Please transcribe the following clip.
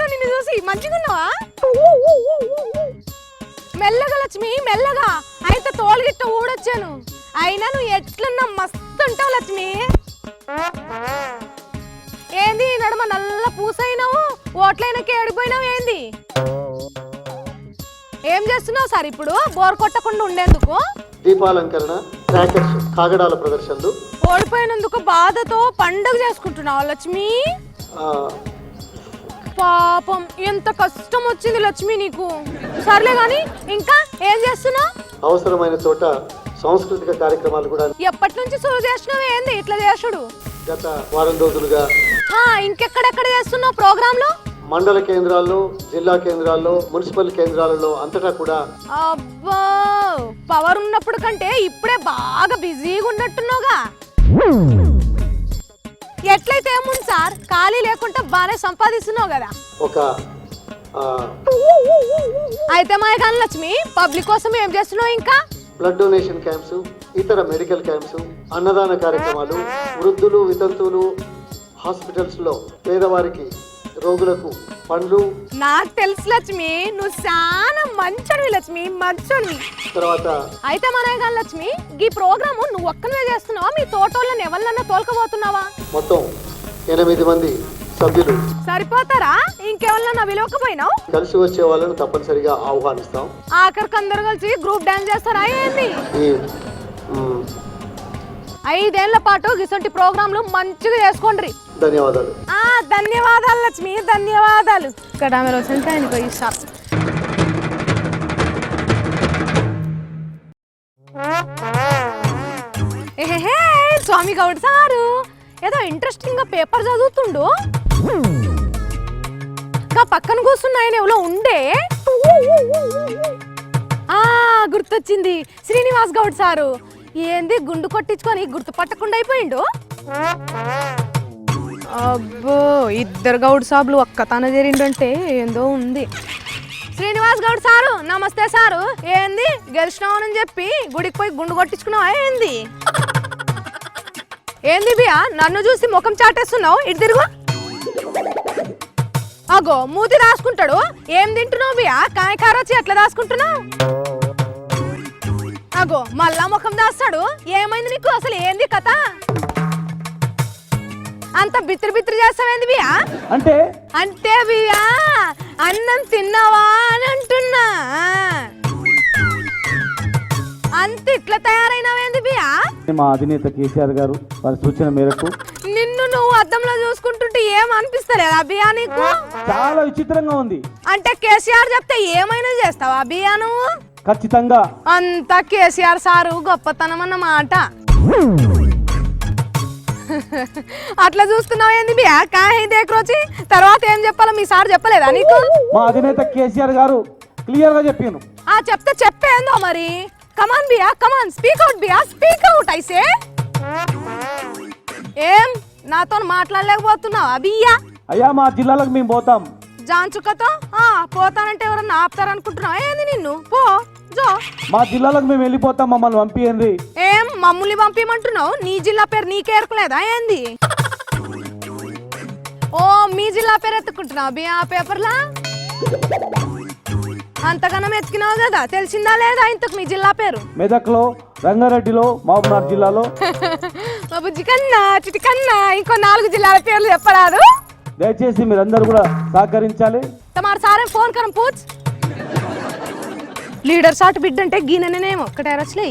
అనిపిస్తుంది నిన్ను చూసి. మంచిగా ఉన్నావా? మెల్లగా లక్ష్మి మెల్లగా, అయితే తోలుగిట్ట ఊడొచ్చాను. అయినా నువ్వు ఎట్లున్నా మస్తు ఉంటావు లక్ష్మి. ఏంది నడుమ నల్ల పూసైనావు, ఓట్లైనకి ఏడిపోయినావు ఏంది? ఏం చేస్తున్నావు సార్ ఇప్పుడు బోర్ కొట్టకుండా ఉండేందుకు? దీపాలంకరణ, క్రాకర్స్, కాగడాల ప్రదర్శనలు. ఓడిపోయినందుకు బాధతో పండుగ చేసుకుంటున్నావు లక్ష్మి. పాపం ఎంత కష్టం వచ్చింది లక్ష్మి నీకు. సర్లే గాని ఇంకా ఏం చేస్తున్నావు? అవసరమైన చోట సాంస్కృతిక కార్యక్రమాలు కూడా. ఎప్పటి నుంచి సురు చేస్తున్నావు ఏంది ఇట్లా చేసుడు? గత వారం రోజులుగా. ఇంకెక్కడెక్కడ చేస్తున్నావు ప్రోగ్రాంలు? మండల కేంద్రాల్లో, జిల్లా కేంద్రాల్లో, మున్సిపల్ కేంద్రాలలో అంతటా కూడా. అబ్బా, పవర్ ఉన్నప్పుడు కంటే ఇప్పుడే బాగా బిజీగా ఉన్నట్టున్నావుగా. ఎట్లయితే ఏముంది సార్, ఖాళీ లేకుండా బాగానే సంపాదిస్తున్నావు కదా. అయితే మాయగాని లక్ష్మి, పబ్లిక్ కోసం ఏం చేస్తున్నావు ఇంకా? బ్లడ్ డొనేషన్ క్యాంప్స్, ఇతర మెడికల్ క్యాంప్స్, అన్నదాన కార్యక్రమాలు, వృద్ధులు, వితంతువులు, హాస్పిటల్స్ లో పేదవారికి, రోగులకు పండ్లు. నాకు తెలుసు లక్ష్మి, నువ్వు చాలా మంచోనివి లక్ష్మి, మంచోనివి. తర్వాత అయితే మన లక్ష్మి, ఈ ప్రోగ్రాము నువ్వు ఒక్కనే చేస్తున్నావా, మీ తోటోళ్ళని ఎవరినన్నా తోలుకపోతున్నావా? మొత్తం 8 మంది సభ్యులు సరిపోతారా? ఇంకెవరినన్నా విలువకపోయినావు? కలిసి వచ్చే వాళ్ళను తప్పనిసరిగా ఆహ్వానిస్తాం. ఆఖరికి అందరు కలిసి గ్రూప్ డాన్స్ చేస్తారా ఏంది? 5 ఏళ్ల పాటు ఇటువంటి ప్రోగ్రాంలు మంచిగా చేసుకోండి. ధన్యవాదాలు. ధన్యవాదాలు లక్ష్మి, ధన్యవాదాలు. ఇక్కడ మీరు వచ్చిన ఆయనకు ఇస్తారు. స్వామి గౌడ్ సారు ఏదో ఇంట్రెస్టింగ్ గా పేపర్ చదువుతుండు. పక్కన కూర్చున్న ఆయన ఎవరో ఉండే. గుర్తొచ్చింది, శ్రీనివాస్ గౌడ్ సారు. ఏంది గుండు కొట్టించుకొని గుర్తుపట్టకుండా అయిపోయిండు. అబ్బో, 2 గౌడ్ సాబులు ఒక్క తన చేరిండంటే ఏందో ఉంది. శ్రీనివాస్ గౌడ్ సారు నమస్తే సారు. ఏంది గెలిచినావని చెప్పి గుడికి పోయి గుండు కొట్టించుకున్నావా ఏంది? ఏంది బియా నన్ను చూసి ముఖం చాటేస్తున్నావు? ఇటు తిరుగు. అగో మూతి దాసుకుంటాడు. ఏం తింటున్నావు బియా? కాయకారొచ్చి ఎట్లా దాసుకుంటున్నావు? అగో మళ్ళా ముఖం దాస్తాడు. ఏమైంది నీకు? అసలు ఏంది కథ? అంత బిత్రి బిత్రి చేస్తావేంది బియా? అంటే బియా అన్నం తిన్నావా అని అంటున్నా. అంత ఇట్లా తయారైనవేంది బియా? మా అధినేత కేసీఆర్ గారు వారి సూచన మేరకు నిన్ను నువ్వు అద్దంలో చూసుకుంటుంటే ఏం అనిపిస్తలేదా బియా నీకు? చాలా విచిత్రంగా ఉంది. అంటే కేసీఆర్ చెప్తే ఏమైనా చేస్తావా బియా నువ్వు? ఖచ్చితంగా. అంతా కేసీఆర్ సారు గొప్పతనం అన్నమాట. అట్లా చూస్తున్నావు ఏంది బియా? కాహేక్రోచి తర్వాత ఏం చెప్పాలో మీ సార్ చెప్పలేదా నీకు? మా అధినేత కేసీఆర్ గారు క్లియర్ గా చెప్పాను. చెప్తే చెప్పేందో మరి. కమాన్ బియా, కమాన్, స్పీక్ అవుట్ బియా, స్పీక్ అవుట్ ఐసే. ఏం నాతో మాట్లాడలేకపోతున్నావా బియ్యా? అయ్యా మా జిల్లాలకు మేము పోతాం. జాంచుకతో పోతానంటే ఎవరన్నా ఆపుతారనుకుంటున్నావా ఏంది నిన్ను? పో జో. మా జిల్లాలకు మేము వెళ్ళిపోతాం, మమ్మల్ని పంపియండి. ఏం మమ్మల్ని పంపించమంటున్నావు? నీ జిల్లా పేరు నీకే ఎరకలేదా ఏంది? ఓ మీ జిల్లా పేరు ఎత్తుకుంటున్నావు బియా పేపర్లా? అంతగానం ఎత్తుకినావు కదా, తెలిసిందా లేదా ఇంతకు మీ జిల్లా పేరు? మెదక్లో, రంగారెడ్డిలో, మహబూబ్నగర్ జిల్లాలో. మా బుజ్జి కన్నా, చిటి కన్నా ఇంకో 4 జిల్లాల పేర్లు చెప్పరాదు? దయచేసి మీరందరూ కూడా సహకరించాలి. తమారు సారే ఫోన్ కరం పూచ్. లీడర్ సాట్ బిడ్డ అంటే గీననేమో ఒక్కటే రచలే